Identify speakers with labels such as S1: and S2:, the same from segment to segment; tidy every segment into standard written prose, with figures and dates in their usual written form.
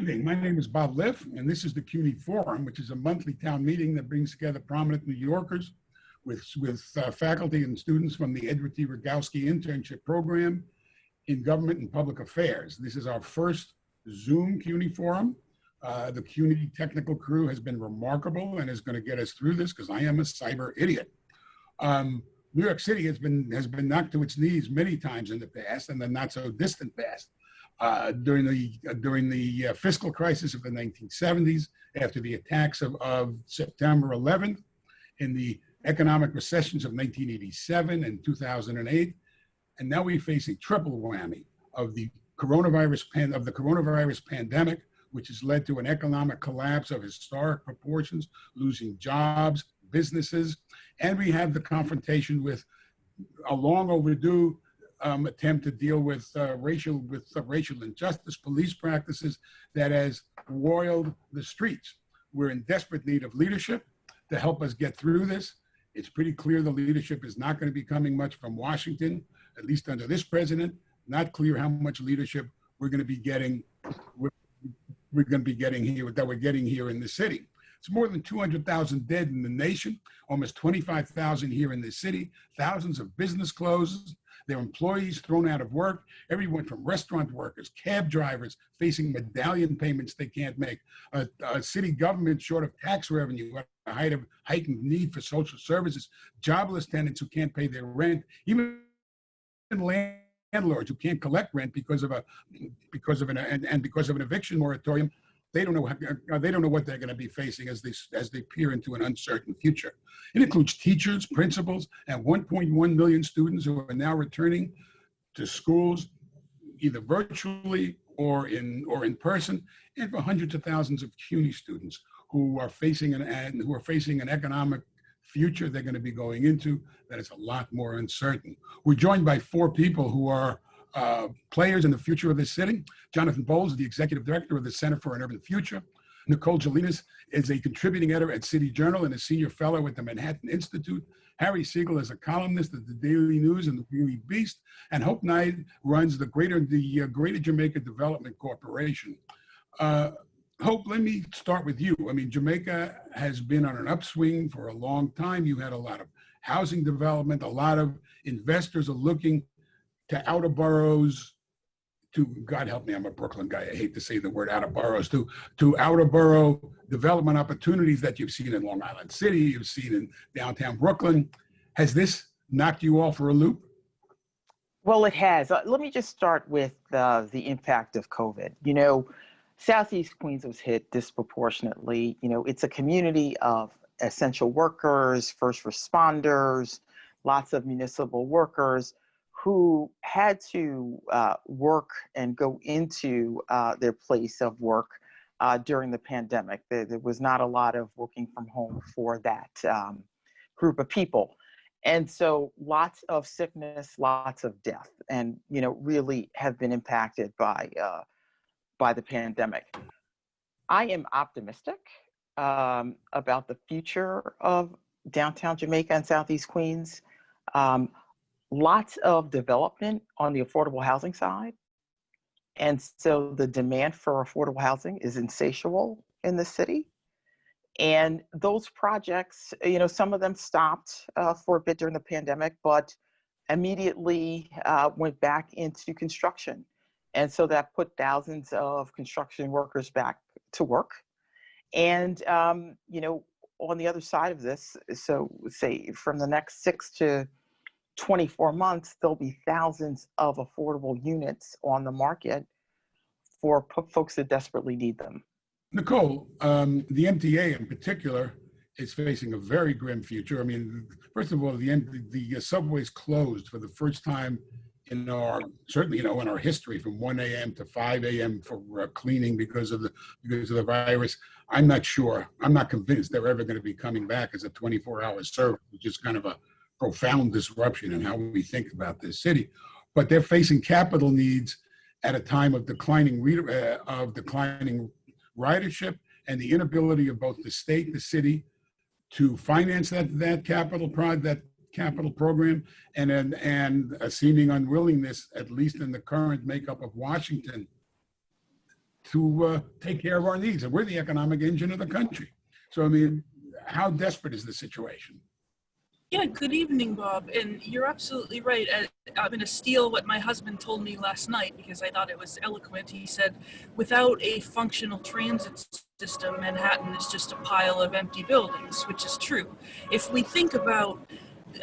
S1: evening. My name is Bob Liff, and this is the CUNY Forum, which is a monthly town meeting that brings together prominent New Yorkers with faculty and students from the Edward T. Rogowsky Internship Program in Government and Public Affairs. This is our first Zoom CUNY Forum. The CUNY technical crew has been remarkable and is going to get us through this because I am a cyber idiot. New York City has been knocked to its knees many times in the past and the not so distant past. During the fiscal crisis of the 1970s, after the attacks of September 11th, in the economic recessions of 1987 and 2008, and now we face a triple whammy of the coronavirus pandemic, which has led to an economic collapse of historic proportions, losing jobs, businesses, and we have the confrontation with a long overdue attempt to deal with racial injustice, police practices that has roiled the streets. We're in desperate need of leadership to help us get through this. It's pretty clear the leadership is not going to be coming much from Washington, at least under this president. Not clear how much leadership we're going to be getting. We're going to be getting here that we're getting here in the city. It's more than 200,000 dead in the nation, almost 25,000 here in the city, thousands of business closures, their employees thrown out of work, everyone from restaurant workers, cab drivers facing medallion payments they can't make, a city government short of tax revenue, a heightened need for social services, jobless tenants who can't pay their rent, even landlords who can't collect rent because of an eviction moratorium. They don't know what they're going to be facing as they peer into an uncertain future. It includes teachers, principals, and 1.1 million students who are now returning to schools either virtually or in person, and for hundreds of thousands of CUNY students who are facing an economic future they're going to be going into that is a lot more uncertain. We're joined by four people who are players in the future of this city. Jonathan Bowles is the executive director of the Center for an Urban Future. Nicole Jelinas is a contributing editor at City Journal and a senior fellow at the Manhattan Institute. Harry Siegel is a columnist at the Daily News and the Daily Beast. And Hope Knight runs the Greater Jamaica Development Corporation. Hope, let me start with you. I mean, Jamaica has been on an upswing for a long time. You had a lot of housing development. A lot of investors are looking to outer boroughs, to, God help me, I'm a Brooklyn guy, I hate to say the word outer boroughs, to outer borough development opportunities that you've seen in Long Island City, you've seen in downtown Brooklyn. Has this knocked you all for a loop?
S2: Well, it has. Let me just start with the impact of COVID. You know, Southeast Queens was hit disproportionately. You know, it's a community of essential workers, first responders, lots of municipal workers who had to work and go into their place of work during the pandemic. There was not a lot of working from home for that group of people. And so lots of sickness, lots of death, and, you know, really have been impacted by the pandemic. I am optimistic about the future of downtown Jamaica and Southeast Queens. Lots of development on the affordable housing side. And so the demand for affordable housing is insatiable in the city. And those projects, you know, some of them stopped for a bit during the pandemic, but immediately went back into construction. And so that put thousands of construction workers back to work. And, you know, on the other side of this, so say from the next 6 to 24 months, there'll be thousands of affordable units on the market for folks that desperately need them.
S1: Nicole, the MTA in particular is facing a very grim future. I mean, first of all, the subways closed for the first time in our history, from 1 a.m. to 5 a.m. for cleaning because of the virus. I'm not convinced they're ever going to be coming back as a 24-hour service, which is kind of a profound disruption in how we think about this city. But they're facing capital needs at a time of declining ridership and the inability of both the state, the city, to finance that capital program, and a seeming unwillingness, at least in the current makeup of Washington, to take care of our needs. And we're the economic engine of the country. So, I mean, how desperate is the situation?
S3: Yeah, good evening, Bob. And you're absolutely right. I'm going to steal what my husband told me last night because I thought it was eloquent. He said, without a functional transit system, Manhattan is just a pile of empty buildings, which is true. If we think about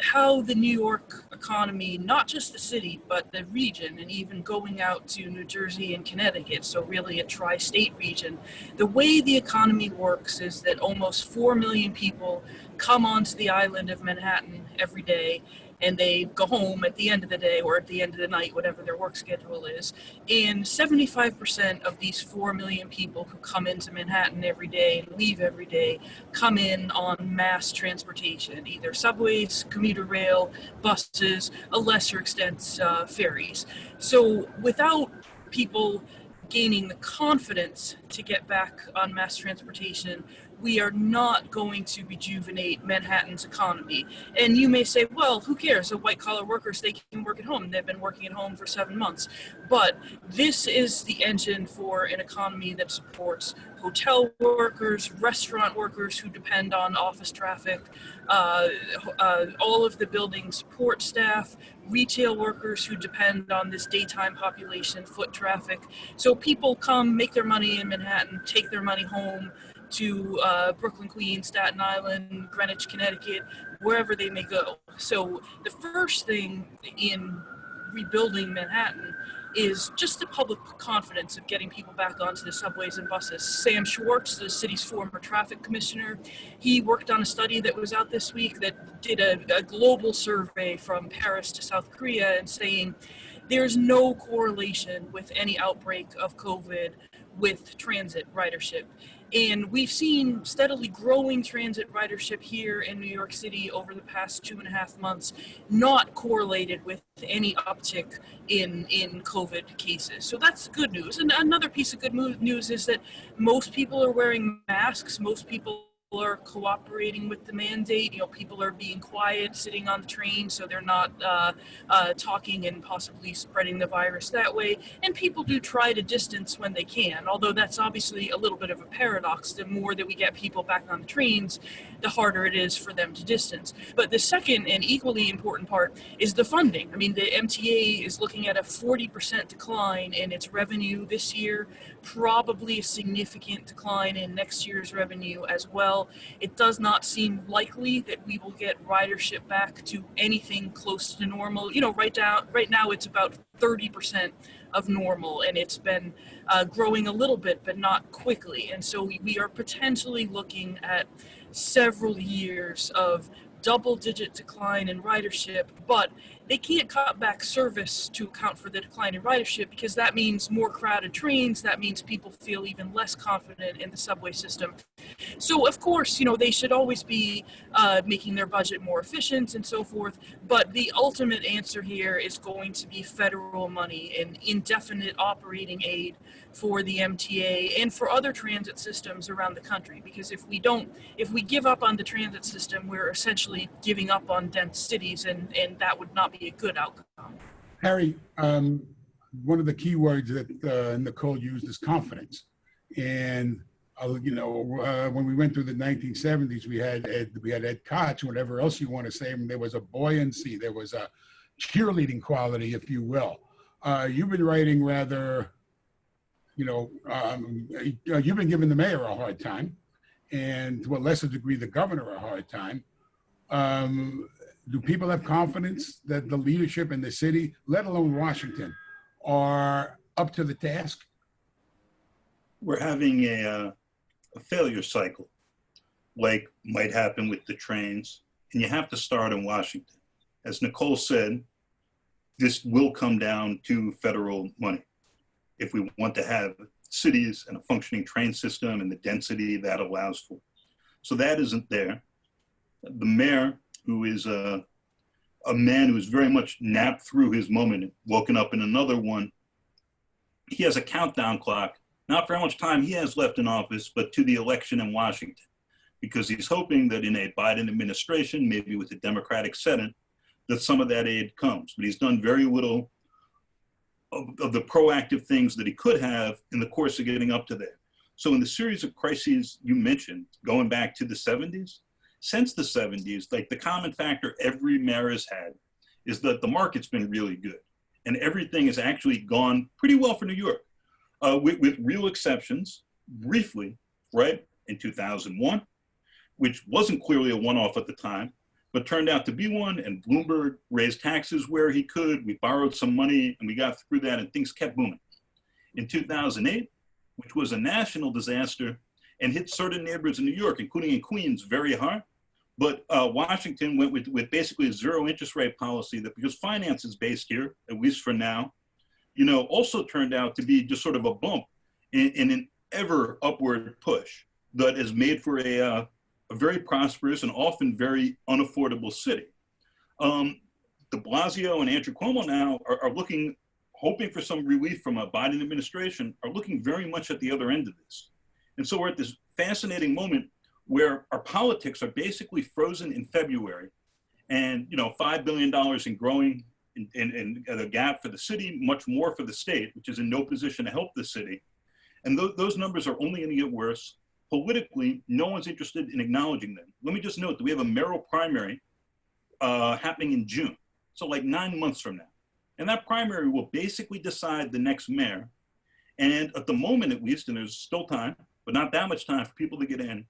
S3: how the New York economy, not just the city, but the region, and even going out to New Jersey and Connecticut, so really a tri-state region, the way the economy works is that almost 4 million people come onto the island of Manhattan every day, and they go home at the end of the day or at the end of the night, whatever their work schedule is. And 75% of these 4 million people who come into Manhattan every day and leave every day come in on mass transportation, either subways, commuter rail, buses, a lesser extent ferries. So without people gaining the confidence to get back on mass transportation, we are not going to rejuvenate Manhattan's economy. And you may say, well, who cares? The white collar workers, they can work at home. They've been working at home for 7 months. But this is the engine for an economy that supports hotel workers, restaurant workers who depend on office traffic, all of the building support staff, retail workers who depend on this daytime population, foot traffic. So people come, make their money in Manhattan, take their money home to Brooklyn, Queens, Staten Island, Greenwich, Connecticut, wherever they may go. So the first thing in rebuilding Manhattan is just the public confidence of getting people back onto the subways and buses. Sam Schwartz, the city's former traffic commissioner, he worked on a study that was out this week that did a global survey from Paris to South Korea and saying there's no correlation with any outbreak of COVID with transit ridership. And we've seen steadily growing transit ridership here in New York City over the past 2.5 months, not correlated with any uptick in COVID cases. So that's good news. And another piece of good news is that most people are wearing masks. Most people are cooperating with the mandate. You know, people are being quiet, sitting on the train, so they're not talking and possibly spreading the virus that way. And people do try to distance when they can, although that's obviously a little bit of a paradox. The more that we get people back on the trains, the harder it is for them to distance. But the second and equally important part is the funding. I mean, the MTA is looking at a 40% decline in its revenue this year, probably a significant decline in next year's revenue as well. It does not seem likely that we will get ridership back to anything close to normal. You know, right now it's about 30% of normal, and it's been growing a little bit, but not quickly. And so we are potentially looking at several years of double-digit decline in ridership, but they can't cut back service to account for the decline in ridership because that means more crowded trains. That means people feel even less confident in the subway system. So, of course, you know, they should always be making their budget more efficient and so forth. But the ultimate answer here is going to be federal money and indefinite operating aid for the MTA and for other transit systems around the country. Because if we give up on the transit system, we're essentially giving up on dense cities, and that would not be a good outcome.
S1: Harry, one of the key words that Nicole used is confidence. And when we went through the 1970s, we had Ed Koch, whatever else you want to say. And there was a buoyancy, there was a cheerleading quality, if you will. You've been writing rather, you've been giving the mayor a hard time, and to a lesser degree, the governor a hard time. Do people have confidence that the leadership in the city, let alone Washington, are up to the task?
S4: We're having a failure cycle, like might happen with the trains, and you have to start in Washington. As Nicole said, this will come down to federal money if we want to have cities and a functioning train system and the density that allows for. So that isn't there. The mayor, who is a man who has very much napped through his moment, woken up in another one, he has a countdown clock, not for how much time he has left in office, but to the election in Washington, because he's hoping that in a Biden administration, maybe with a Democratic Senate, that some of that aid comes. But he's done very little of the proactive things that he could have in the course of getting up to there. So in the series of crises you mentioned, going back to the 70s, since the 70s, like the common factor every mayor has had is that the market's been really good. And everything has actually gone pretty well for New York, with real exceptions, briefly, right, in 2001, which wasn't clearly a one-off at the time, but turned out to be one, and Bloomberg raised taxes where he could, we borrowed some money, and we got through that, and things kept booming. In 2008, which was a national disaster, and hit certain neighborhoods in New York, including in Queens, very hard, but Washington went with basically a zero interest rate policy that, because finance is based here, at least for now, you know, also turned out to be just sort of a bump in an ever upward push that has made for a very prosperous and often very unaffordable city. De Blasio and Andrew Cuomo now are looking, hoping for some relief from a Biden administration, are looking very much at the other end of this. And so we're at this fascinating moment where our politics are basically frozen in February, and you know, $5 billion in growing in a gap for the city, much more for the state, which is in no position to help the city. And those numbers are only going to get worse. Politically, no one's interested in acknowledging them. Let me just note that we have a mayoral primary happening in June, so like 9 months from now. And that primary will basically decide the next mayor. And at the moment, at least, and there's still time, but not that much time for people to get in,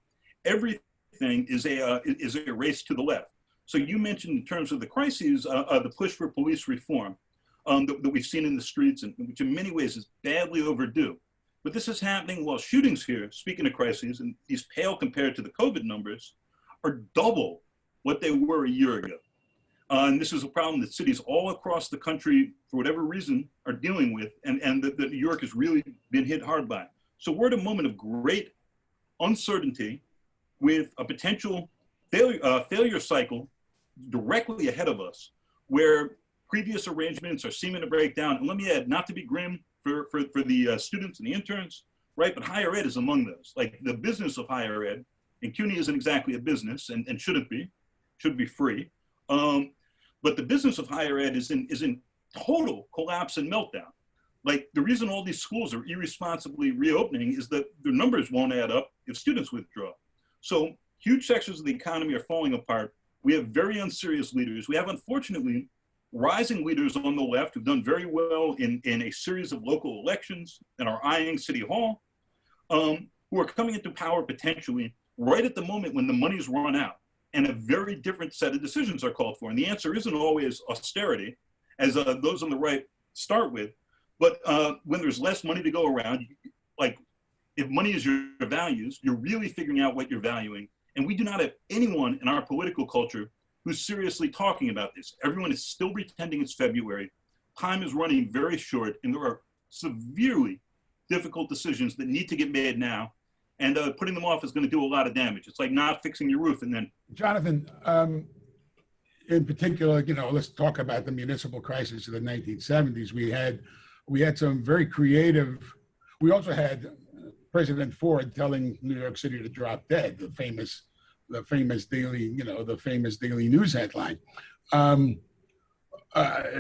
S4: everything is a race to the left. So you mentioned in terms of the crises, the push for police reform that we've seen in the streets, and which in many ways is badly overdue. But this is happening while shootings here, speaking of crises, and these pale compared to the COVID numbers, are double what they were a year ago. And this is a problem that cities all across the country, for whatever reason, are dealing with, and that New York has really been hit hard by. So we're at a moment of great uncertainty with a potential failure cycle directly ahead of us, where previous arrangements are seeming to break down. And let me add, not to be grim for the students and the interns, right? But higher ed is among those. Like the business of higher ed, and CUNY isn't exactly a business, and shouldn't be, should be free. But the business of higher ed is in total collapse and meltdown. Like the reason all these schools are irresponsibly reopening is that their numbers won't add up if students withdraw. So huge sections of the economy are falling apart. We have very unserious leaders. We have, unfortunately, rising leaders on the left who've done very well in a series of local elections and are eyeing City Hall, who are coming into power potentially right at the moment when the money's run out and a very different set of decisions are called for. And the answer isn't always austerity, as those on the right start with, but when there's less money to go around, like if money is your values, you're really figuring out what you're valuing. And we do not have anyone in our political culture who's seriously talking about this. Everyone is still pretending it's February. Time is running very short, and there are severely difficult decisions that need to get made now. And putting them off is going to do a lot of damage. It's like not fixing your roof and then.
S1: Jonathan, in particular, you know, let's talk about the municipal crisis of the 1970s. We had some very creative. We also had President Ford telling New York City to drop dead, the famous daily news headline.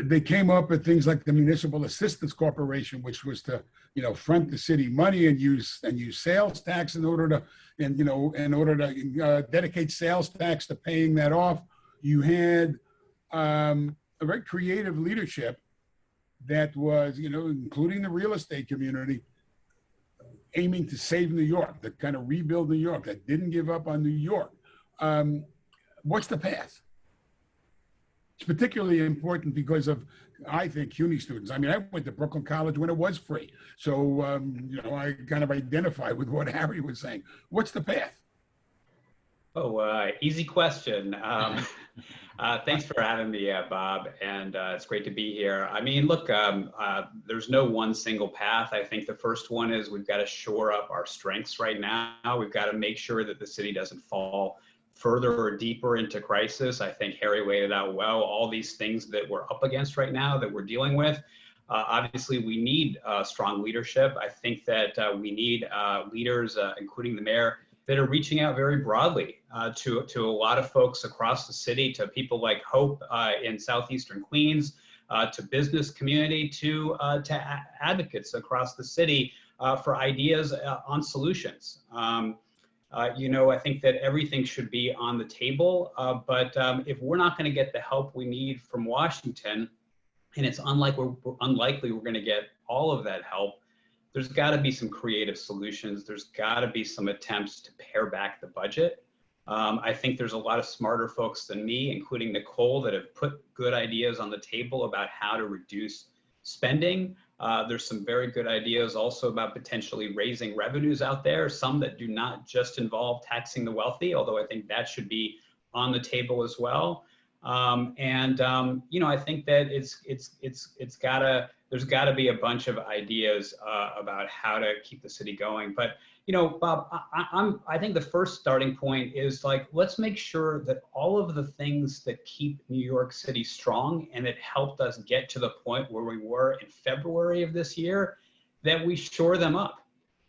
S1: They came up with things like the Municipal Assistance Corporation, which was to, you know, front the city money and use sales tax in order to dedicate sales tax to paying that off. You had a very creative leadership that was, you know, including the real estate community, aiming to save New York, that kind of rebuild New York, that didn't give up on New York. What's the path? It's particularly important because of, I think, CUNY students. I mean, I went to Brooklyn College when it was free. So, you know, I kind of identify with what Harry was saying. What's the path?
S5: Oh, easy question. Thanks for having me, Bob, and it's great to be here. I mean, look, there's no one single path. I think the first one is we've got to shore up our strengths right now. We've got to make sure that the city doesn't fall further or deeper into crisis. I think Harry laid it out well, all these things that we're up against right now that we're dealing with. Obviously, we need strong leadership. I think that we need leaders, including the mayor, that are reaching out very broadly to a lot of folks across the city, to people like Hope in southeastern Queens, to business community, to advocates across the city for ideas on solutions. You know, I think that everything should be on the table, but if we're not going to get the help we need from Washington, and it's unlikely we're going to get all of that help, there's got to be some creative solutions. There's got to be some attempts to pare back the budget. I think there's a lot of smarter folks than me, including Nicole, that have put good ideas on the table about how to reduce spending. There's some very good ideas also about potentially raising revenues out there, some that do not just involve taxing the wealthy, although I think that should be on the table as well. You know, I think that there's gotta be a bunch of ideas about how to keep the city going. But, you know, Bob, I think the first starting point is like, let's make sure that all of the things that keep New York City strong and that helped us get to the point where we were in February of this year, that we shore them up.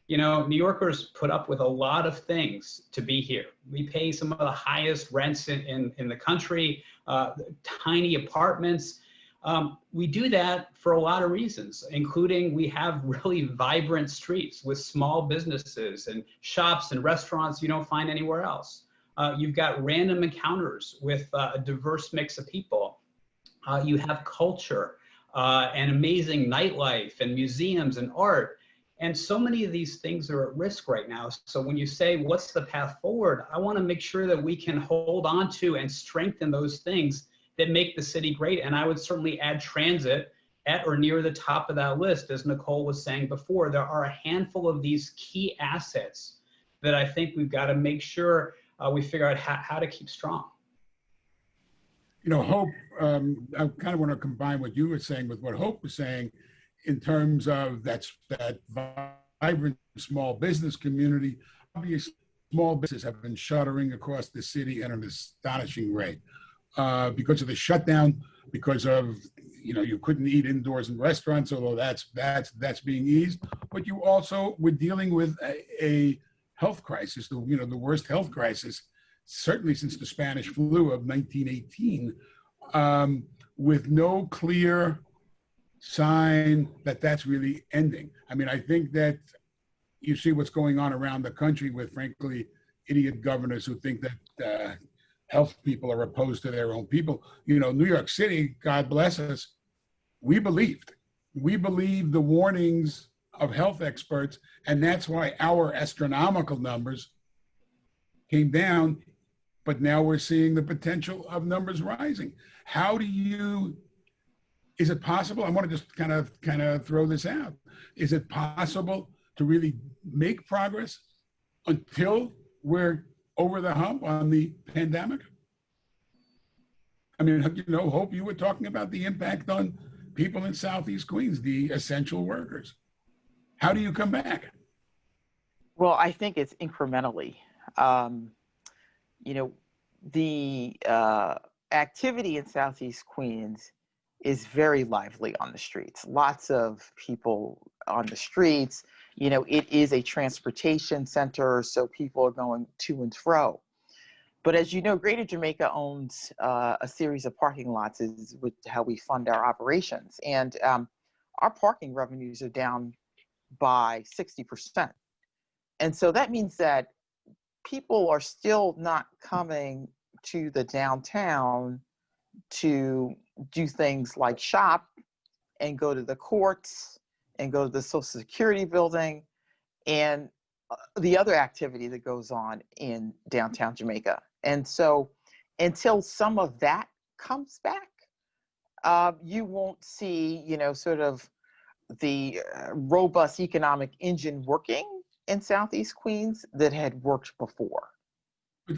S5: You know, New Yorkers put up with a lot of things to be here. We pay some of the highest rents in the country, tiny apartments. We do that for a lot of reasons, including we have really vibrant streets with small businesses and shops and restaurants you don't find anywhere else. You've got random encounters with a diverse mix of people. You have culture and amazing nightlife and museums and art. And so many of these things are at risk right now. So when you say, what's the path forward? I want to make sure that we can hold on to and strengthen those things that make the city great. And I would certainly add transit at or near the top of that list. As Nicole was saying before, there are a handful of these key assets that I think we've got to make sure we figure out how to keep strong.
S1: You know, Hope, I kind of want to combine what you were saying with what Hope was saying in terms of that vibrant small business community. Obviously, small businesses have been shuttering across the city at an astonishing rate because of the shutdown, because of, you know, you couldn't eat indoors in restaurants, although that's being eased. But you also were dealing with a health crisis, the worst health crisis, certainly since the Spanish flu of 1918, with no clear sign that that's really ending. I mean, I think that you see what's going on around the country with, frankly, idiot governors who think that health people are opposed to their own people. You know, New York City, God bless us, we believed the warnings of health experts, and that's why our astronomical numbers came down, but now we're seeing the potential of numbers rising. Is it possible? I want to just kind of throw this out. Is it possible to really make progress until we're over the hump on the pandemic? I mean, you know, Hope, you were talking about the impact on people in Southeast Queens, the essential workers. How do you come back?
S2: Well, I think it's incrementally. You know, the activity in Southeast Queens is very lively on the streets. Lots of people on the streets. You know, it is a transportation center, so people are going to and fro. But as you know, Greater Jamaica owns a series of parking lots, is with how we fund our operations. And our parking revenues are down by 60%. And so that means that people are still not coming to the downtown to do things like shop and go to the courts and go to the Social Security building and the other activity that goes on in downtown Jamaica. And so until some of that comes back, you won't see, you know, sort of the robust economic engine working in Southeast Queens that had worked before.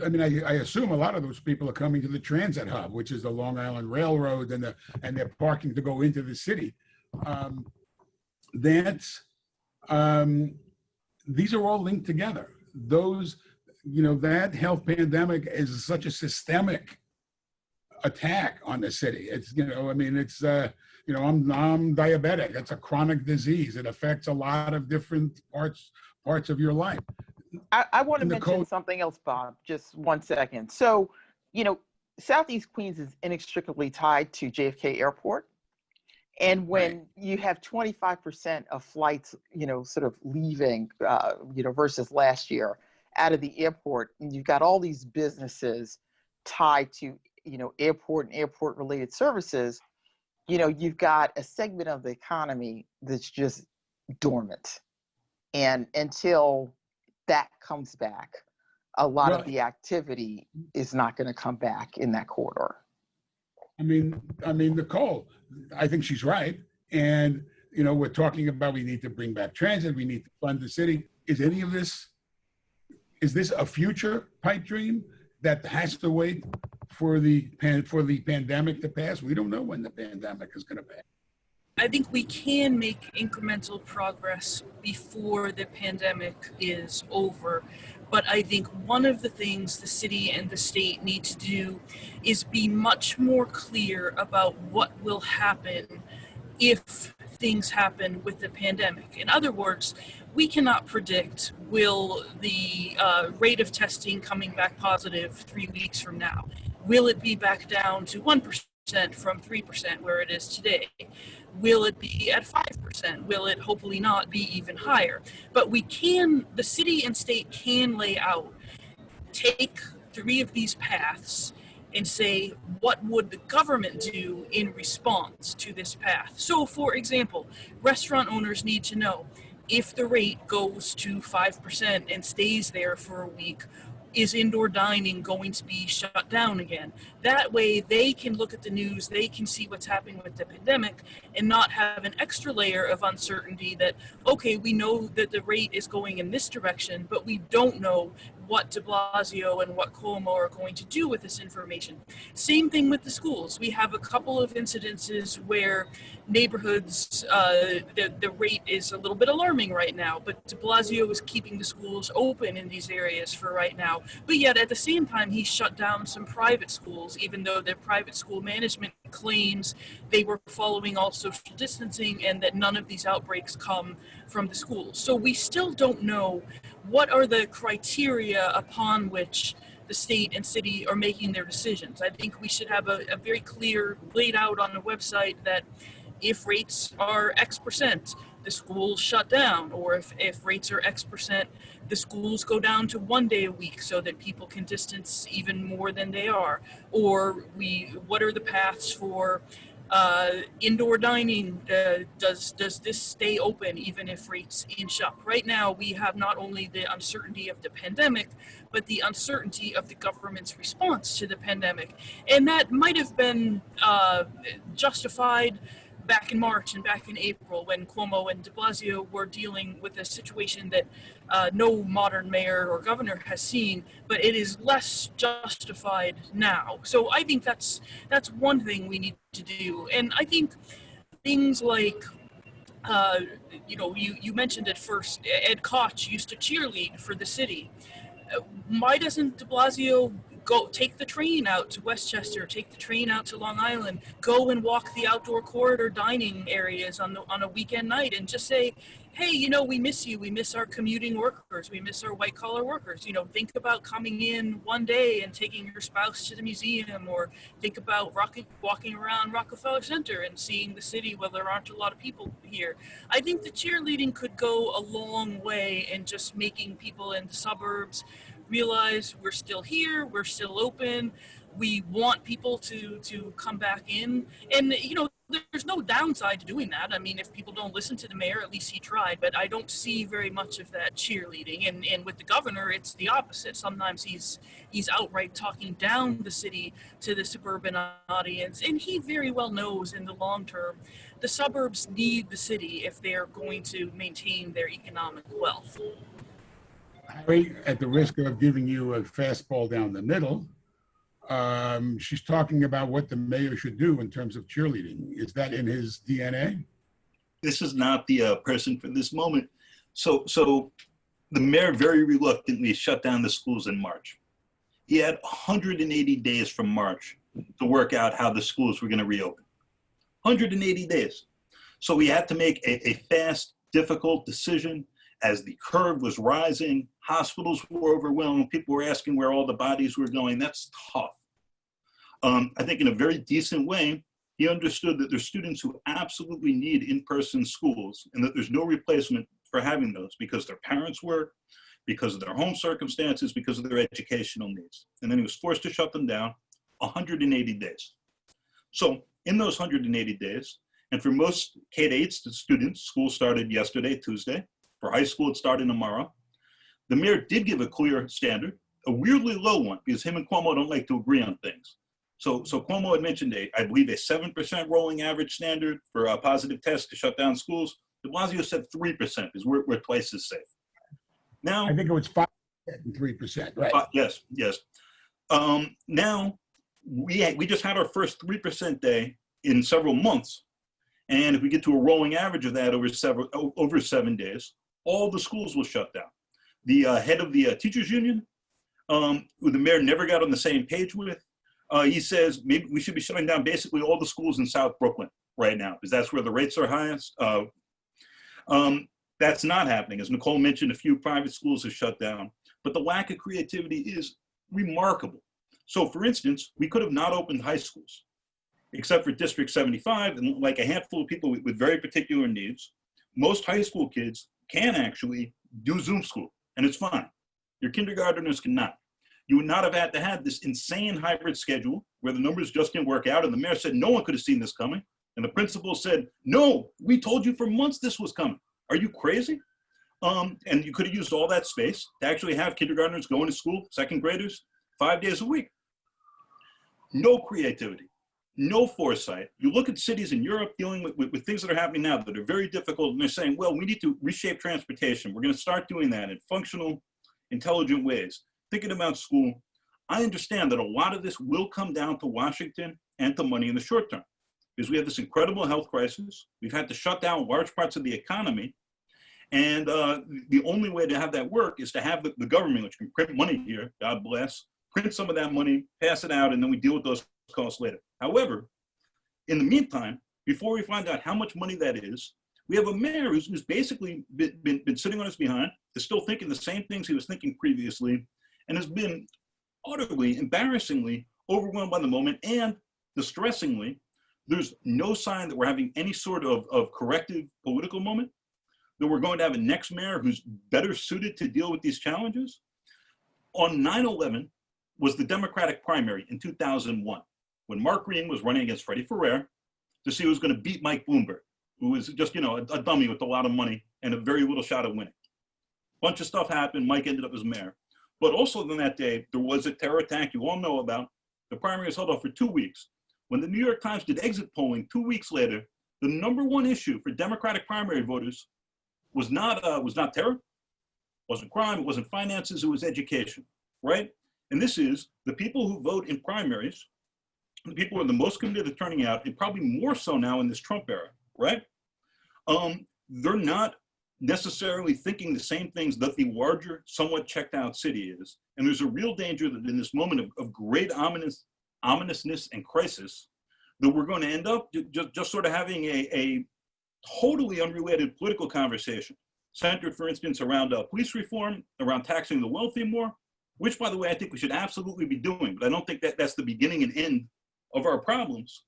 S1: I mean, I assume a lot of those people are coming to the transit hub, which is the Long Island Railroad, and they're parking to go into the city. These are all linked together. Those, you know, that health pandemic is such a systemic attack on the city. It's, you know, I mean, it's, you know, I'm diabetic. It's a chronic disease. It affects a lot of different parts of your life.
S2: I want to mention something else, Bob, just 1 second. So, you know, Southeast Queens is inextricably tied to JFK Airport. And when you have 25% of flights, sort of leaving, versus last year out of the airport, and you've got all these businesses tied to, airport and airport related services, you've got a segment of the economy that's just dormant. And until that comes back, a lot of the activity is not going to come back in that corridor.
S1: I mean, Nicole, I think she's right. And, we're talking about we need to bring back transit. We need to fund the city. Is this a future pipe dream that has to wait for the pandemic to pass? We don't know when the pandemic is going to pass.
S3: I think we can make incremental progress before the pandemic is over. But I think one of the things the city and the state need to do is be much more clear about what will happen if things happen with the pandemic. In other words, we cannot predict, will the rate of testing coming back positive 3 weeks from now? Will it be back down to 1% from 3% where it is today? Will it be at 5%? Will it hopefully not be even higher? But the city and state can lay out, take 3 of these paths and say, what would the government do in response to this path? So for example, restaurant owners need to know if the rate goes to 5% and stays there for a week, is indoor dining going to be shut down again? That way they can look at the news, they can see what's happening with the pandemic and not have an extra layer of uncertainty that, okay, we know that the rate is going in this direction, but we don't know what de Blasio and what Cuomo are going to do with this information. Same thing with the schools. We have a couple of incidences where neighborhoods, the rate is a little bit alarming right now, but de Blasio is keeping the schools open in these areas for right now. But yet at the same time, he shut down some private schools, even though their private school management claims they were following all social distancing and that none of these outbreaks come from the schools. So we still don't know what are the criteria upon which the state and city are making their decisions. I think we should have a very clear laid out on the website that if rates are X%, the schools shut down, or if rates are X%, the schools go down to 1 day a week so that people can distance even more than they are. Or what are the paths for indoor dining? Does this stay open even if rates inch up? Right now, we have not only the uncertainty of the pandemic, but the uncertainty of the government's response to the pandemic. And that might have been justified back in March and back in April when Cuomo and de Blasio were dealing with a situation that no modern mayor or governor has seen, but it is less justified now. So I think that's one thing we need to do. And I think things like, you mentioned it first, Ed Koch used to cheerlead for the city. Why doesn't de Blasio go take the train out to Westchester, take the train out to Long Island, go and walk the outdoor corridor dining areas on a weekend night and just say, hey, we miss you. We miss our commuting workers. We miss our white collar workers. Think about coming in one day and taking your spouse to the museum, or think about walking around Rockefeller Center and seeing the city where there aren't a lot of people here. I think the cheerleading could go a long way in just making people in the suburbs realize we're still here, we're still open, we want people to come back in. And, there's no downside to doing that. I mean, if people don't listen to the mayor, at least he tried, but I don't see very much of that cheerleading. And with the governor, it's the opposite. Sometimes he's outright talking down the city to the suburban audience, and he very well knows in the long term, the suburbs need the city if they're going to maintain their economic wealth.
S1: Harry, at the risk of giving you a fastball down the middle, she's talking about what the mayor should do in terms of cheerleading. Is that in his DNA?
S4: This is not the person for this moment. So the mayor very reluctantly shut down the schools in March. He had 180 days from March to work out how the schools were going to reopen. 180 days. So he had to make a fast, difficult decision. As the curve was rising, hospitals were overwhelmed, people were asking where all the bodies were going. That's tough. I think in a very decent way, He understood that there's students who absolutely need in-person schools and that there's no replacement for having those because their parents work, because of their home circumstances, because of their educational needs. And then he was forced to shut them down 180 days. So in those 180 days, and for most K-8 students, school started yesterday, Tuesday. For high school, it started tomorrow. The mayor did give a clear standard, a weirdly low one, because him and Cuomo don't like to agree on things. So Cuomo had mentioned, I believe, a 7% rolling average standard for a positive test to shut down schools. De Blasio said 3%, because we're twice as safe. Now,
S1: I think it was 5% and 3%, right?
S4: Yes. Now, we just had our first 3% day in several months. And if we get to a rolling average of that over 7 days, all the schools will shut down. The head of the teachers union, who the mayor never got on the same page with, he says maybe we should be shutting down basically all the schools in South Brooklyn right now, because that's where the rates are highest. That's not happening. As Nicole mentioned, a few private schools have shut down, but the lack of creativity is remarkable. So for instance, we could have not opened high schools, except for District 75 and like a handful of people with very particular needs. Most high school kids can actually do Zoom school, and it's fine. Your kindergartners cannot. You would not have had to have this insane hybrid schedule where the numbers just didn't work out, and the mayor said no one could have seen this coming, and the principal said, no, we told you for months this was coming. Are you crazy? And you could have used all that space to actually have kindergartners going to school, second graders, 5 days a week. No creativity, no foresight. You look at cities in Europe dealing with things that are happening now that are very difficult, and they're saying, well, we need to reshape transportation. We're going to start doing that in functional, intelligent ways. Thinking about school, I understand that a lot of this will come down to Washington and to money in the short term, because we have this incredible health crisis. We've had to shut down large parts of the economy. And the only way to have that work is to have the government, which can print money here, God bless, print some of that money, pass it out, and then we deal with those costs later. However, in the meantime, before we find out how much money that is, we have a mayor who's basically been sitting on his behind, is still thinking the same things he was thinking previously, and has been utterly, embarrassingly overwhelmed by the moment. And distressingly, there's no sign that we're having any sort of corrective political moment, that we're going to have a next mayor who's better suited to deal with these challenges. On 9/11 was the Democratic primary in 2001, when Mark Green was running against Freddie Ferrer to see who was going to beat Mike Bloomberg, who was just, a dummy with a lot of money and a very little shot of winning. Bunch of stuff happened. Mike ended up as mayor. But also on that day, there was a terror attack you all know about. The primary was held off for 2 weeks. When the New York Times did exit polling 2 weeks later, the #1 issue for Democratic primary voters was not terror, wasn't crime, it wasn't finances, it was education, right? And this is the people who vote in primaries, the people who are the most committed to turning out, and probably more so now in this Trump era, right? They're not necessarily thinking the same things that the larger, somewhat checked out city is. And there's a real danger that in this moment of great ominousness and crisis, that we're going to end up just sort of having a totally unrelated political conversation, centered, for instance, around police reform, around taxing the wealthy more, which, by the way, I think we should absolutely be doing, but I don't think that's the beginning and end of our problems.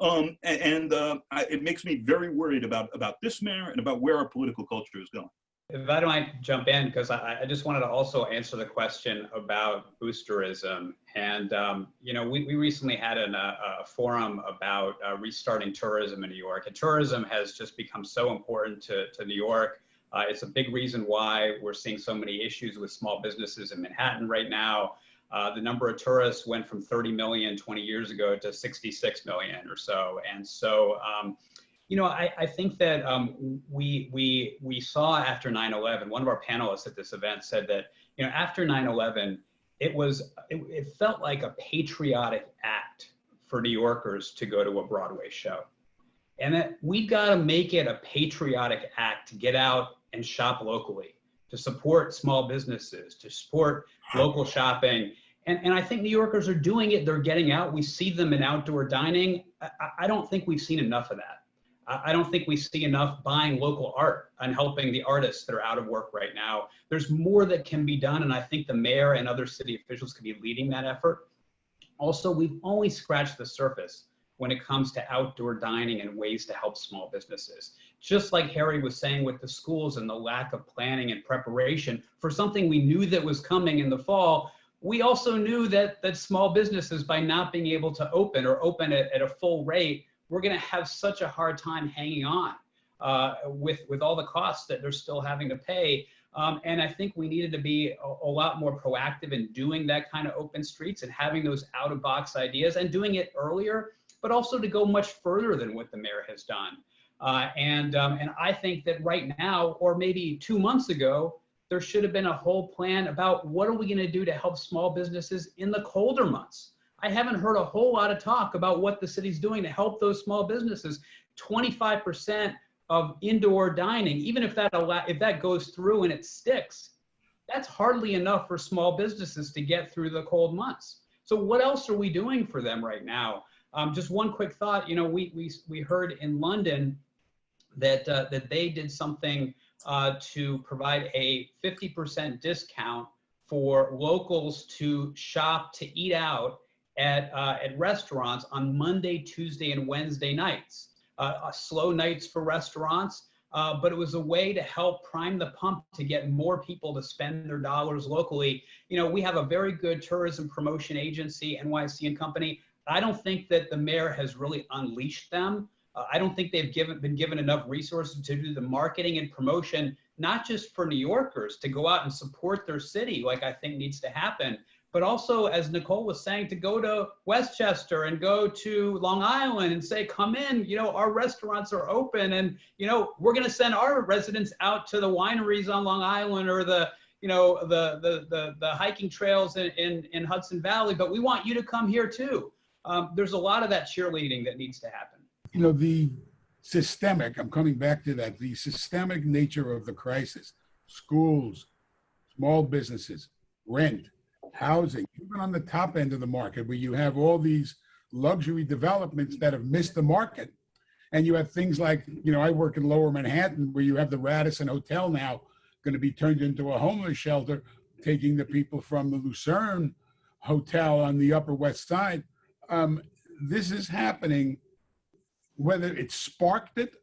S4: It makes me very worried about this mayor and about where our political culture is going.
S5: If I don't jump in, because I just wanted to also answer the question about boosterism. And, we recently had a forum about restarting tourism in New York. And tourism has just become so important to New York. It's a big reason why we're seeing so many issues with small businesses in Manhattan right now. The number of tourists went from 30 million 20 years ago to 66 million or so. And so, I think that we saw after 9/11, one of our panelists at this event said that, after 9/11, it felt like a patriotic act for New Yorkers to go to a Broadway show. And that we've got to make it a patriotic act to get out and shop locally, to support small businesses, to support local shopping. And I think New Yorkers are doing it. They're getting out. We see them in outdoor dining. I don't think we've seen enough of that. I don't think we see enough buying local art and helping the artists that are out of work right now. There's more that can be done, and I think the mayor and other city officials could be leading that effort. Also, we've only scratched the surface when it comes to outdoor dining and ways to help small businesses. Just like Harry was saying with the schools and the lack of planning and preparation for something we knew that was coming in the fall, we also knew that small businesses, by not being able to open or open at a full rate, we're going to have such a hard time hanging on with all the costs that they're still having to pay. And I think we needed to be a lot more proactive in doing that kind of open streets and having those out-of-box ideas and doing it earlier, but also to go much further than what the mayor has done. And I think that right now, or maybe 2 months ago, there should have been a whole plan about what are we going to do to help small businesses in the colder months. I haven't heard a whole lot of talk about what the city's doing to help those small businesses. 25% of indoor dining, even if that goes through and it sticks, that's hardly enough for small businesses to get through the cold months. So what else are we doing for them right now? Just one quick thought. You know, we heard in London that they did something to provide a 50% discount for locals to shop, to eat out at restaurants on Monday, Tuesday, and Wednesday nights. Slow nights for restaurants, but it was a way to help prime the pump to get more people to spend their dollars locally. You know, we have a very good tourism promotion agency, NYC and Company. I don't think that the mayor has really unleashed them. I don't think they've been given enough resources to do the marketing and promotion, not just for New Yorkers to go out and support their city, like I think needs to happen, but also, as Nicole was saying, to go to Westchester and go to Long Island and say, come in, you know, our restaurants are open, and, you know, we're going to send our residents out to the wineries on Long Island or the, you know, the hiking trails in Hudson Valley, but we want you to come here too. There's a lot of that cheerleading that needs to happen.
S1: You know, the systemic, I'm coming back to that, the systemic nature of the crisis, schools, small businesses, rent, housing, even on the top end of the market where you have all these luxury developments that have missed the market. And you have things like, you know, I work in Lower Manhattan where you have the Radisson Hotel now going to be turned into a homeless shelter, taking the people from the Lucerne Hotel on the Upper West Side. This is happening, whether it sparked it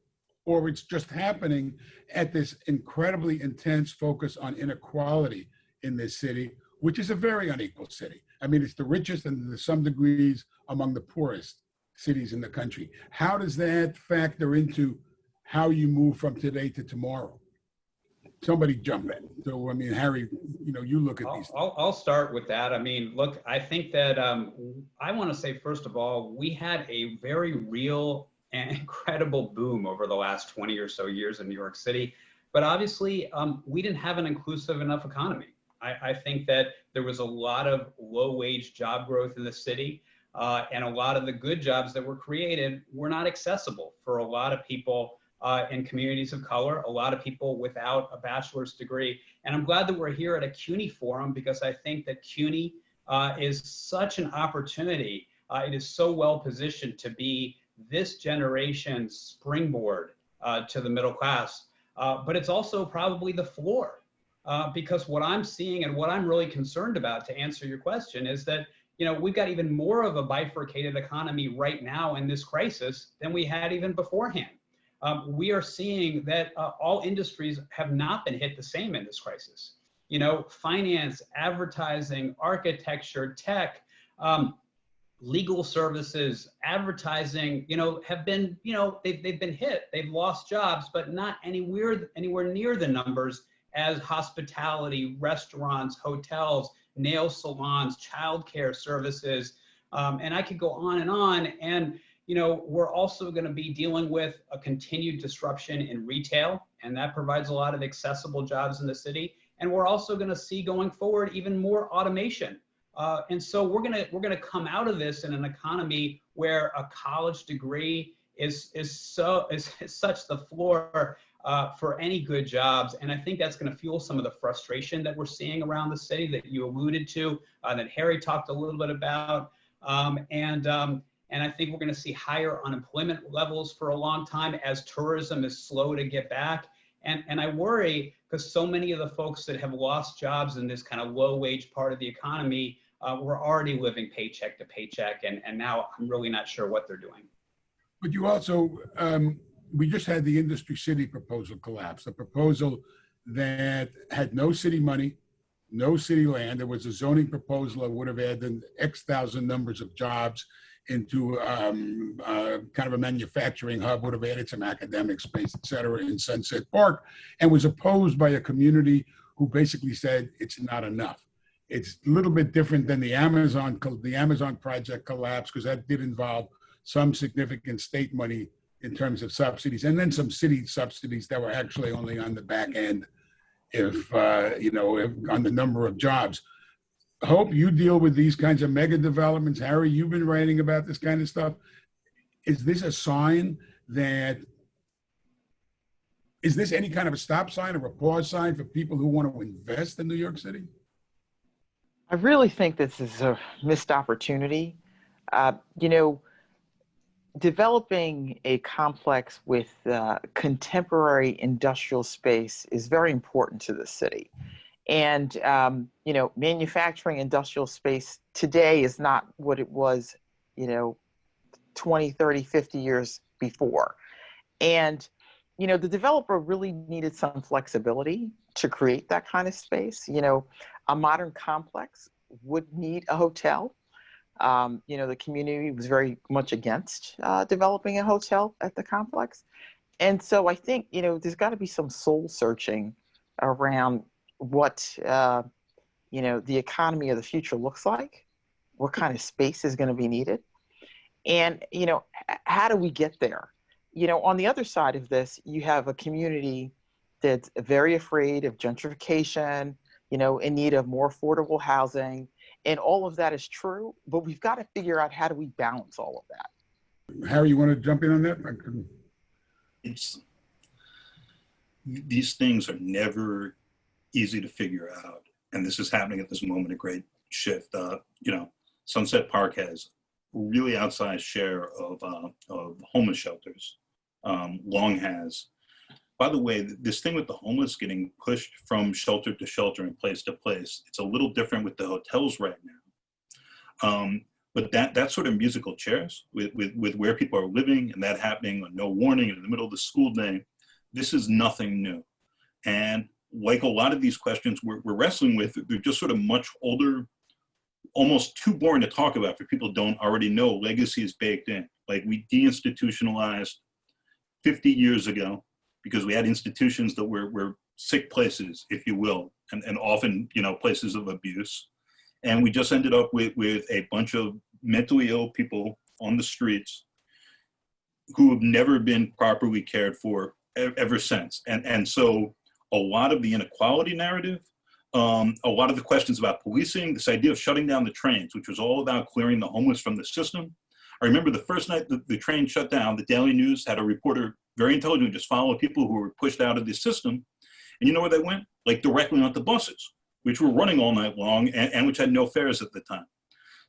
S1: or it's just happening at this incredibly intense focus on inequality in this city, which is a very unequal city. I mean, it's the richest and to some degrees among the poorest cities in the country. How does that factor into how you move from today to tomorrow? Somebody jump in. So, I mean, Harry, you know, you look at these.
S5: I'll start with that. I mean, look, I think that I want to say, first of all, we had a very real and incredible boom over the last 20 or so years in New York City. But obviously, we didn't have an inclusive enough economy. I think that there was a lot of low-wage job growth in the city, and a lot of the good jobs that were created were not accessible for a lot of people in communities of color, a lot of people without a bachelor's degree. And I'm glad that we're here at a CUNY Forum, because I think that CUNY is such an opportunity. It is so well positioned to be this generation's springboard to the middle class, but it's also probably the floor. Because what I'm seeing and what I'm really concerned about, to answer your question, is that, you know, we've got even more of a bifurcated economy right now in this crisis than we had even beforehand. We are seeing that all industries have not been hit the same in this crisis. You know, finance, advertising, architecture, tech, legal services, advertising, you know, have been, you know, they've been hit. They've lost jobs, but not anywhere near the numbers as hospitality, restaurants, hotels, nail salons, childcare services, and I could go on and on. And, you know, we're also going to be dealing with a continued disruption in retail, and that provides a lot of accessible jobs in the city. And we're also going to see going forward even more automation. And so we're gonna come out of this in an economy where a college degree is such the floor for any good jobs. And I think that's going to fuel some of the frustration that we're seeing around the city that you alluded to, that Harry talked a little bit about. And I think we're going to see higher unemployment levels for a long time as tourism is slow to get back. And I worry because so many of the folks that have lost jobs in this kind of low wage part of the economy were already living paycheck to paycheck, and now I'm really not sure what they're doing.
S1: But you also, we just had the Industry City proposal collapse, a proposal that had no city money, no city land. There was a zoning proposal that would have added X thousand numbers of jobs into kind of a manufacturing hub, would have added some academic space, et cetera, in Sunset Park, and was opposed by a community who basically said it's not enough. It's a little bit different than the Amazon project collapse, because that did involve some significant state money in terms of subsidies, and then some city subsidies that were actually only on the back end, if on the number of jobs. Hope, you deal with these kinds of mega developments. Harry, you've been writing about this kind of stuff. Is this a sign that, is this any kind of a stop sign or a pause sign for people who want to invest in New York City?
S2: I really think this is a missed opportunity. Developing a complex with contemporary industrial space is very important to the city. And, manufacturing industrial space today is not what it was, 20, 30, 50 years before. And, the developer really needed some flexibility to create that kind of space. A modern complex would need a hotel. The community was very much against developing a hotel at the complex. And so I think, there's got to be some soul searching around what, the economy of the future looks like, what kind of space is going to be needed. And, how do we get there? On the other side of this, you have a community that's very afraid of gentrification, in need of more affordable housing. And all of that is true, but we've got to figure out how do we balance all of that.
S1: Harry, you want to jump in on that?
S4: These things are never easy to figure out. And this is happening at this moment, a great shift. Sunset Park has a really outsized share of homeless shelters, long has. By the way, this thing with the homeless getting pushed from shelter to shelter and place to place, it's a little different with the hotels right now. But that sort of musical chairs with where people are living and that happening on no warning in the middle of the school day, this is nothing new. And like a lot of these questions we're wrestling with, they're just sort of much older, almost too boring to talk about for people who don't already know. Legacy is baked in. Like, we deinstitutionalized 50 years ago, because we had institutions that were sick places, if you will, and often, places of abuse. And we just ended up with a bunch of mentally ill people on the streets who have never been properly cared for ever since. And so a lot of the inequality narrative, a lot of the questions about policing, this idea of shutting down the trains, which was all about clearing the homeless from the system. I remember the first night the train shut down, the Daily News had a reporter, very intelligent, just follow people who were pushed out of the system. And you know where they went? Like, directly onto buses, which were running all night long and which had no fares at the time.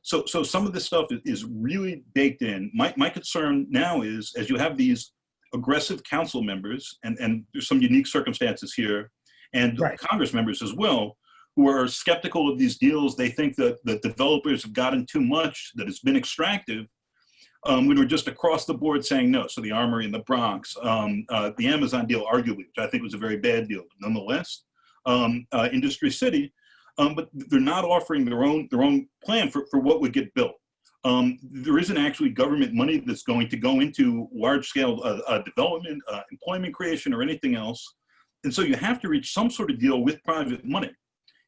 S4: So some of this stuff is really baked in. My concern now is, as you have these aggressive council members, and there's some unique circumstances here, and right, Congress members as well, who are skeptical of these deals. They think that the developers have gotten too much, that it's been extractive. When we're just across the board saying no. So the Armory in the Bronx, the Amazon deal, arguably, which I think was a very bad deal, but nonetheless, Industry City, but they're not offering their own plan for what would get built. There isn't actually government money that's going to go into large-scale development, employment creation, or anything else. And so you have to reach some sort of deal with private money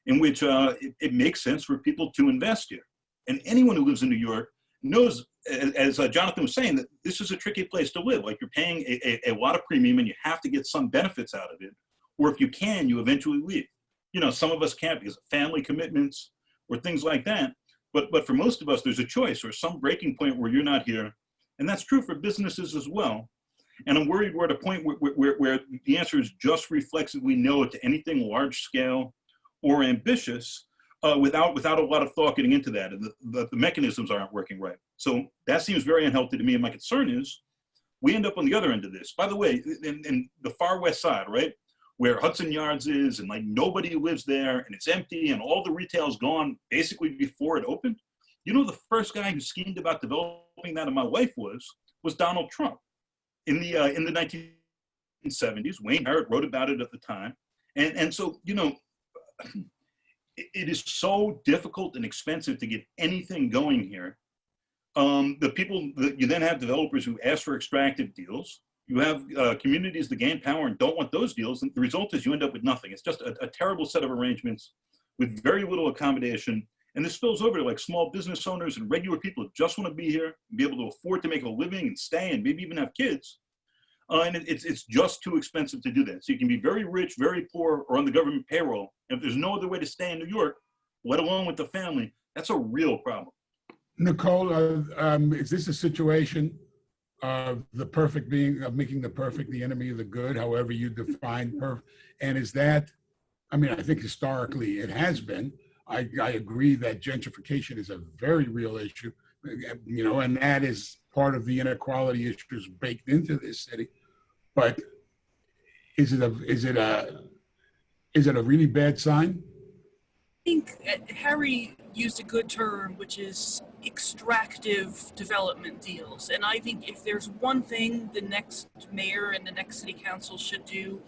S4: in which it makes sense for people to invest here. And anyone who lives in New York knows, as Jonathan was saying, that this is a tricky place to live. Like, you're paying a lot of premium and you have to get some benefits out of it. Or if you can, you eventually leave. Some of us can't because of family commitments or things like that. But for most of us, there's a choice or some breaking point where you're not here. And that's true for businesses as well. And I'm worried we're at a point where the answer is just reflexively no to anything large scale or ambitious, without a lot of thought getting into that, and the mechanisms aren't working right. So that seems very unhealthy to me, and my concern is we end up on the other end of this. By the way, in the far west side, right, where Hudson Yards is, and like nobody lives there, and it's empty, and all the retail's gone basically before it opened. You know, the first guy who schemed about developing that in my life was Donald Trump. In the 1970s, Wayne Merritt wrote about it at the time. And so, you know, it is so difficult and expensive to get anything going here. You then have developers who ask for extractive deals. You have communities that gain power and don't want those deals. And the result is you end up with nothing. It's just a terrible set of arrangements with very little accommodation. And this spills over to like small business owners and regular people who just want to be here and be able to afford to make a living and stay and maybe even have kids. And it's just too expensive to do that. So you can be very rich, very poor, or on the government payroll. And if there's no other way to stay in New York, let alone with the family, that's a real problem.
S1: Nicole, is this a situation of making the perfect the enemy of the good, however you define perfect? And is that, I mean, I think historically it has been. I agree that gentrification is a very real issue, you know, and that is part of the inequality issues baked into this city. But is it a really bad sign?
S3: I think Harry used a good term, which is extractive development deals. And I think if there's one thing the next mayor and the next city council should do,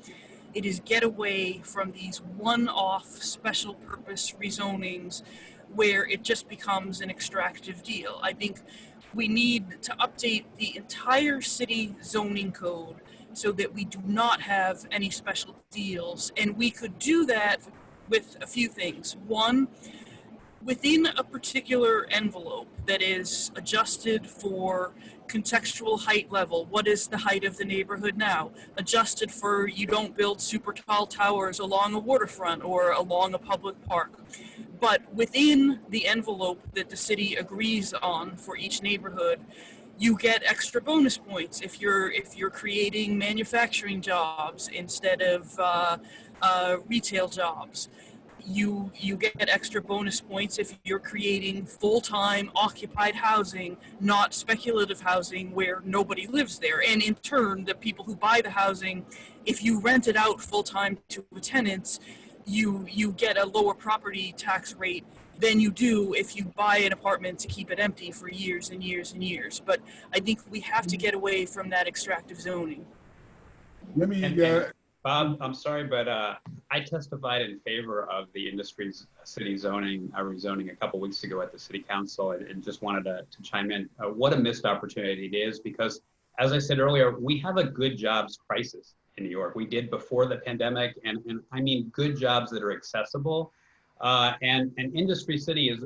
S3: it is get away from these one-off special purpose rezonings where it just becomes an extractive deal. I think we need to update the entire city zoning code so that we do not have any special deals. And we could do that with a few things. One, within a particular envelope that is adjusted for contextual height level. What is the height of the neighborhood now? Adjusted for you don't build super tall towers along a waterfront or along a public park. But within the envelope that the city agrees on for each neighborhood, you get extra bonus points if you're creating manufacturing jobs instead of retail jobs. You get extra bonus points if you're creating full-time occupied housing, not speculative housing where nobody lives there. And in turn, the people who buy the housing, if you rent it out full-time to tenants, you get a lower property tax rate than you do if you buy an apartment to keep it empty for years and years and years. But I think we have to get away from that extractive zoning.
S1: Let me.
S5: Bob, I'm sorry, but I testified in favor of the industry's city zoning, rezoning a couple weeks ago at the city council, and just wanted to chime in. What a missed opportunity it is, because as I said earlier, we have a good jobs crisis in New York. We did before the pandemic, and I mean good jobs that are accessible. And Industry City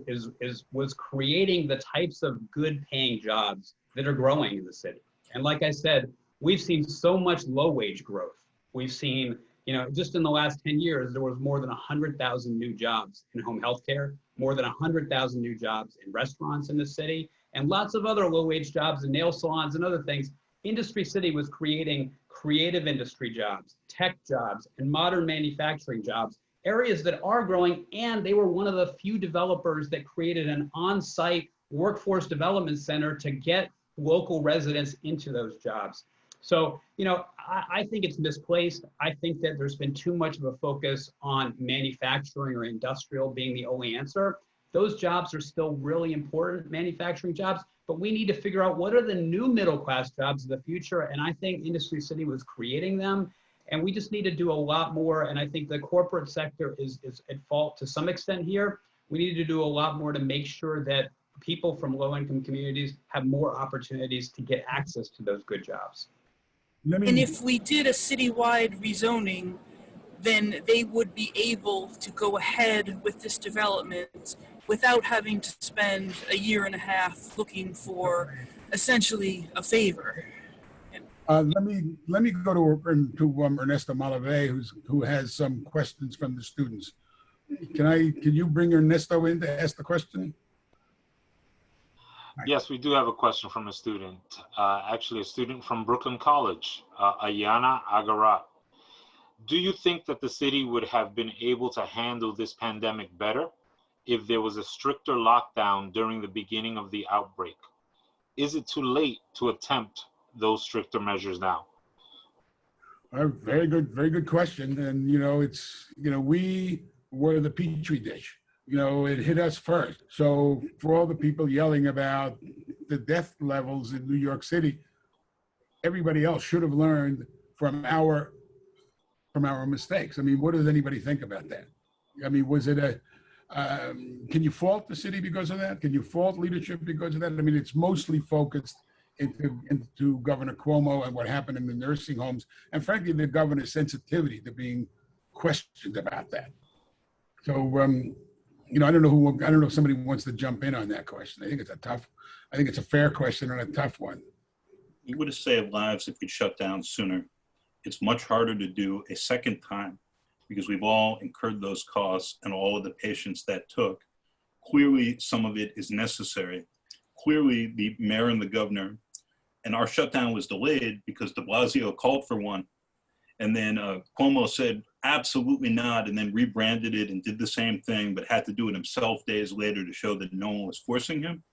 S5: was creating the types of good paying jobs that are growing in the city. And like I said, we've seen so much low wage growth. We've seen, you know, just in the last 10 years, there was more than 100,000 new jobs in home health care, more than 100,000 new jobs in restaurants in the city, and lots of other low wage jobs in nail salons and other things. Industry City was creating creative industry jobs, tech jobs, and modern manufacturing jobs, areas that are growing, and they were one of the few developers that created an on-site workforce development center to get local residents into those jobs. So, you know, I think it's misplaced. I think that there's been too much of a focus on manufacturing or industrial being the only answer. Those jobs are still really important, manufacturing jobs, but we need to figure out what are the new middle class jobs of the future. And I think Industry City was creating them. And we just need to do a lot more. And I think the corporate sector is at fault to some extent here. We need to do a lot more to make sure that people from low income communities have more opportunities to get access to those good jobs.
S3: And if we did a citywide rezoning, then they would be able to go ahead with this development without having to spend a year and a half looking for essentially a favor.
S1: Let me go to Ernesto Malave, who has some questions from the students. Can you bring Ernesto in to ask the question?
S6: Yes, we do have a question from a student, actually a student from Brooklyn College, Ayana Agarat. Do you think that the city would have been able to handle this pandemic better if there was a stricter lockdown during the beginning of the outbreak? Is it too late to attempt those stricter measures now?
S1: Very good question. And, we were the petri dish. It hit us first. So for all the people yelling about the death levels in New York City, everybody else should have learned from our mistakes. I mean, what does anybody think about that? I mean, was it can you fault the city because of that? Can you fault leadership because of that? I mean, it's mostly focused into Governor Cuomo and what happened in the nursing homes, and frankly, the governor's sensitivity to being questioned about that. So, I don't know if somebody wants to jump in on that question. I think it's a fair question and a tough one.
S4: You would have saved lives if you'd shut down sooner. It's much harder to do a second time because we've all incurred those costs and all of the patients that took. Clearly, some of it is necessary. Clearly, the mayor and the governor, and our shutdown was delayed because de Blasio called for one. And then Cuomo said, absolutely not, and then rebranded it and did the same thing, but had to do it himself days later to show that no one was forcing him.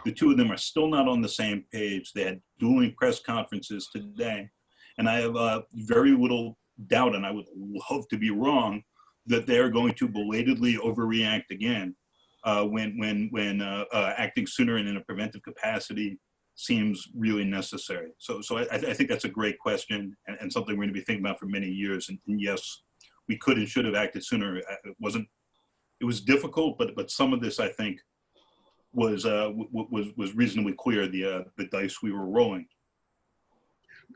S4: The two of them are still not on the same page. They had dueling press conferences today. And I have very little doubt, and I would love to be wrong, that they're going to belatedly overreact again when acting sooner and in a preventive capacity seems really necessary. So I think that's a great question and something we're going to be thinking about for many years. And yes, we could and should have acted sooner. It was difficult, but some of this I think was reasonably clear, the dice we were rolling.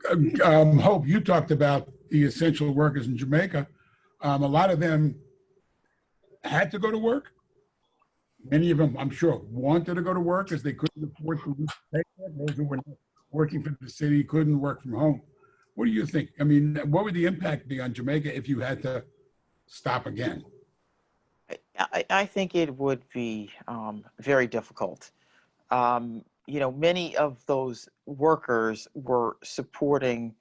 S1: Hope, you talked about the essential workers in Jamaica. A lot of them had to go to work. Many of them, I'm sure, wanted to go to work because they couldn't afford to pay. Those who were working for the city couldn't work from home. What do you think? I mean, what would the impact be on Jamaica if you had to stop again?
S2: I think it would be very difficult. Many of those workers were supporting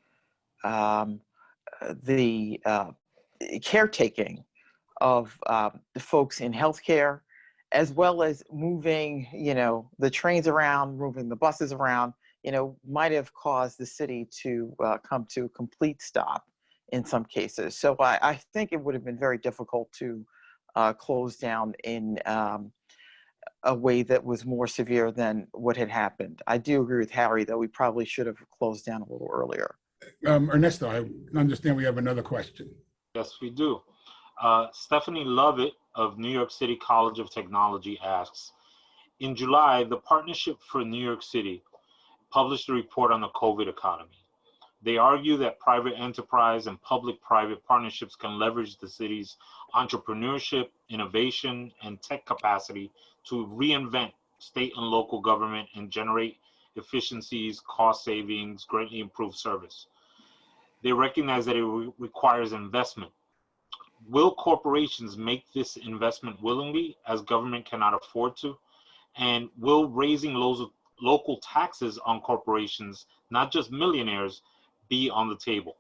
S2: the caretaking of the folks in healthcare, as well as moving, the trains around, moving the buses around, might have caused the city to come to a complete stop in some cases. So I think it would have been very difficult to close down in a way that was more severe than what had happened. I do agree with Harry that we probably should have closed down a little earlier.
S1: Ernesto, I understand we have another question.
S6: Yes, we do. Stephanie Lovett of New York City College of Technology asks, in July, the Partnership for New York City published a report on the COVID economy. They argue that private enterprise and public-private partnerships can leverage the city's entrepreneurship, innovation, and tech capacity to reinvent state and local government and generate efficiencies, cost savings, greatly improve service. They recognize that it requires investment. Will corporations make this investment willingly, as government cannot afford to? And will raising local taxes on corporations, not just millionaires, be on the table?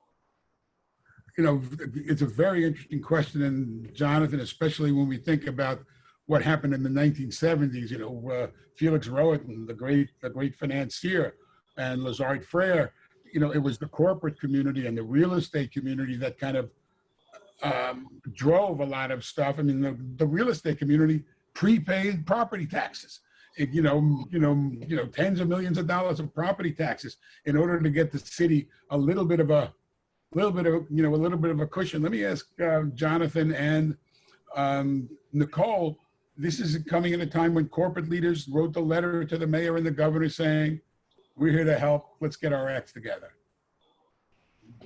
S1: It's a very interesting question, and Jonathan, especially when we think about what happened in the 1970s, Felix Rohatyn, the great financier, and Lazard Frere, it was the corporate community and the real estate community that kind of drove a lot of stuff. I mean, the real estate community prepaid property taxes. Tens of millions of dollars of property taxes in order to get the city a little bit of a cushion. Let me ask Jonathan and Nicole. This is coming at a time when corporate leaders wrote the letter to the mayor and the governor saying, "We're here to help. Let's get our acts together."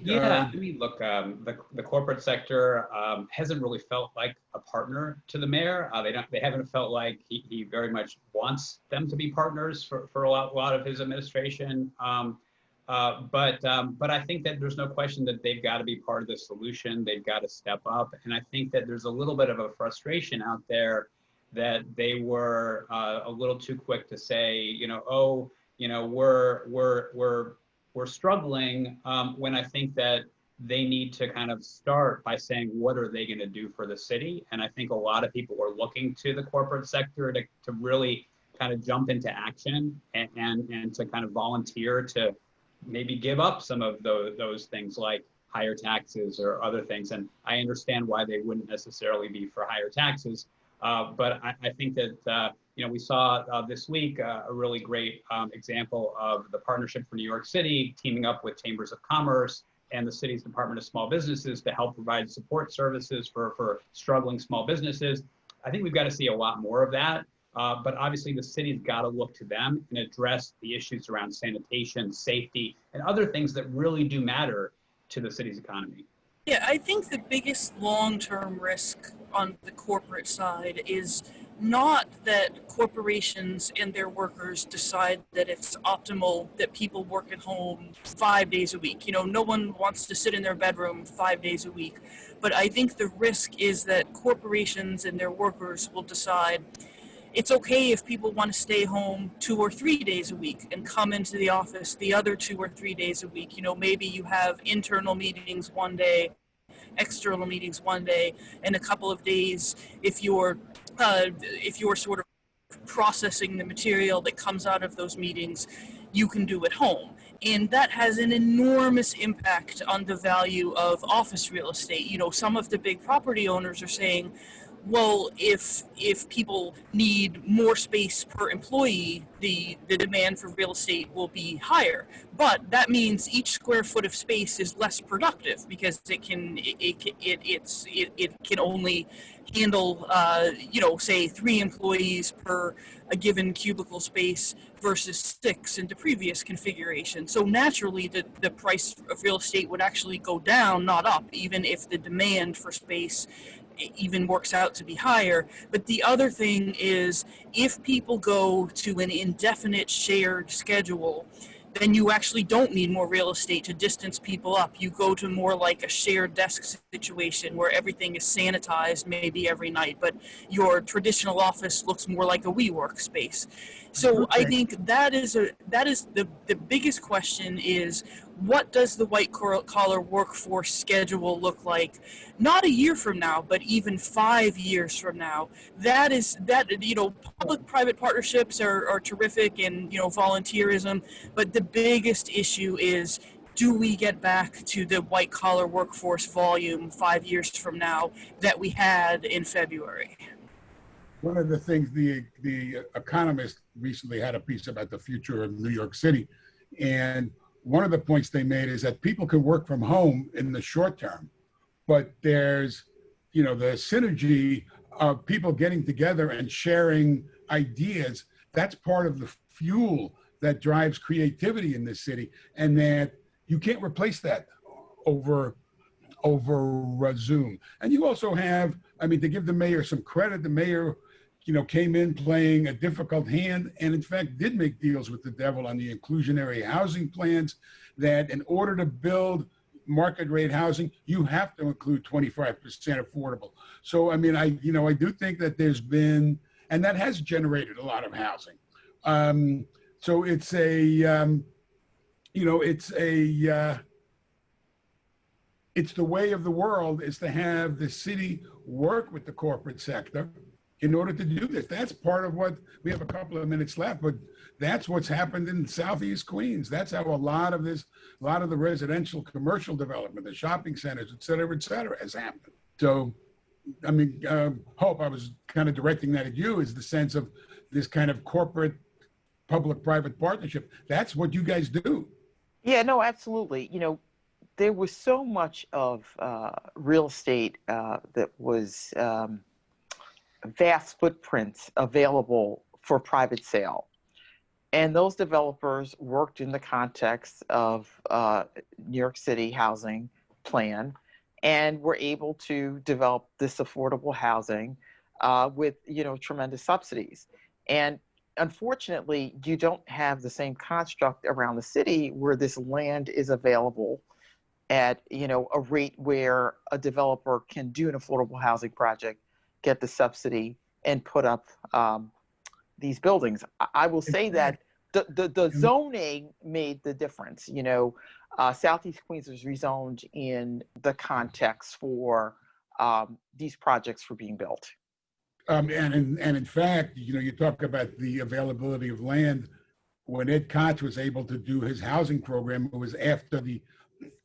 S5: Yeah, I mean, look, the corporate sector hasn't really felt like a partner to the mayor. They haven't felt like he very much wants them to be partners for a lot of his administration. But I think that there's no question that they've got to be part of the solution. They've got to step up, and I think that there's a little bit of a frustration out there that they were a little too quick to say, we're struggling, when I think that they need to kind of start by saying, what are they going to do for the city? And I think a lot of people are looking to the corporate sector to really kind of jump into action and to kind of volunteer to maybe give up some of those things like higher taxes or other things. And I understand why they wouldn't necessarily be for higher taxes. But I think that, we saw this week a really great example of the Partnership for New York City teaming up with Chambers of Commerce and the city's Department of Small Businesses to help provide support services for struggling small businesses. I think we've got to see a lot more of that. But obviously the city's got to look to them and address the issues around sanitation, safety, and other things that really do matter to the city's economy.
S3: Yeah, I think the biggest long-term risk on the corporate side is not that corporations and their workers decide that it's optimal that people work at home 5 days a week. No one wants to sit in their bedroom 5 days a week. But I think the risk is that corporations and their workers will decide it's okay if people want to stay home 2 or 3 days a week and come into the office the other 2 or 3 days a week. Maybe you have internal meetings one day, external meetings one day, and a couple of days if you're sort of processing the material that comes out of those meetings, you can do at home. And that has an enormous impact on the value of office real estate. Some of the big property owners are saying, well, if people need more space per employee, the demand for real estate will be higher. But that means each square foot of space is less productive because it can only handle say 3 employees per a given cubicle space versus 6 in the previous configuration. So naturally the price of real estate would actually go down, not up, even if the demand for space even works out to be higher. But the other thing is, if people go to an indefinite shared schedule, then you actually don't need more real estate to distance people up. You go to more like a shared desk situation where everything is sanitized maybe every night, but your traditional office looks more like a WeWork space. So I think that is the biggest question is, what does the white collar workforce schedule look like, not a year from now, but even 5 years from now? Public-private partnerships are terrific, and, volunteerism, but the biggest issue is, do we get back to the white collar workforce volume 5 years from now that we had in February?
S1: One of the things the Economist recently had a piece about the future of New York City, and one of the points they made is that people can work from home in the short term, but there's, the synergy of people getting together and sharing ideas. That's part of the fuel that drives creativity in this city, and that you can't replace that over Zoom. And you also have, to give the mayor some credit, the mayor came in playing a difficult hand, and in fact did make deals with the devil on the inclusionary housing plans, that in order to build market rate housing, you have to include 25% affordable. So, I do think that there's been, and that has generated a lot of housing. So it's it's the way of the world is to have the city work with the corporate sector in order to do this. That's part of what, we have a couple of minutes left, but that's what's happened in Southeast Queens. That's how a lot of the residential commercial development, the shopping centers, et cetera, has happened. So, Hope, I was kind of directing that at you, is the sense of this kind of corporate public-private partnership. That's what you guys do.
S2: Yeah, no, absolutely. There was so much of real estate that was vast footprints available for private sale. And those developers worked in the context of New York City housing plan and were able to develop this affordable housing with, tremendous subsidies. And unfortunately, you don't have the same construct around the city where this land is available at, a rate where a developer can do an affordable housing project, get the subsidy, and put up these buildings. I will say that the zoning made the difference. Southeast Queens was rezoned in the context for these projects for being built.
S1: And in fact, you talk about the availability of land. When Ed Koch was able to do his housing program, it was after the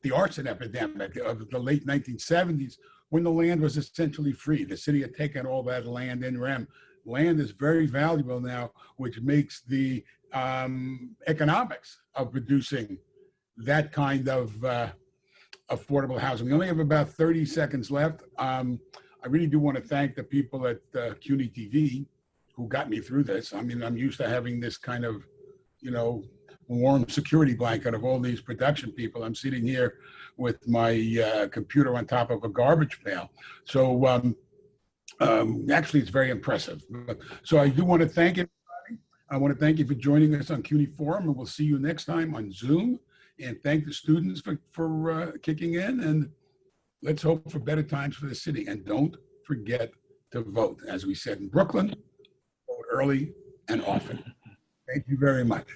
S1: the arson epidemic of the late 1970s, when the land was essentially free. The city had taken all that land in rem. Land is very valuable now, which makes the economics of producing that kind of affordable housing. We only have about 30 seconds left. I really do want to thank the people at CUNY TV who got me through this. I mean, I'm used to having this kind of, warm security blanket of all these production people. I'm sitting here with my computer on top of a garbage pail. So actually, it's very impressive. So I do want to thank everybody. I want to thank you for joining us on CUNY Forum, and we'll see you next time on Zoom. And thank the students for kicking in, and let's hope for better times for the city. And don't forget to vote. As we said in Brooklyn, vote early and often. Thank you very much.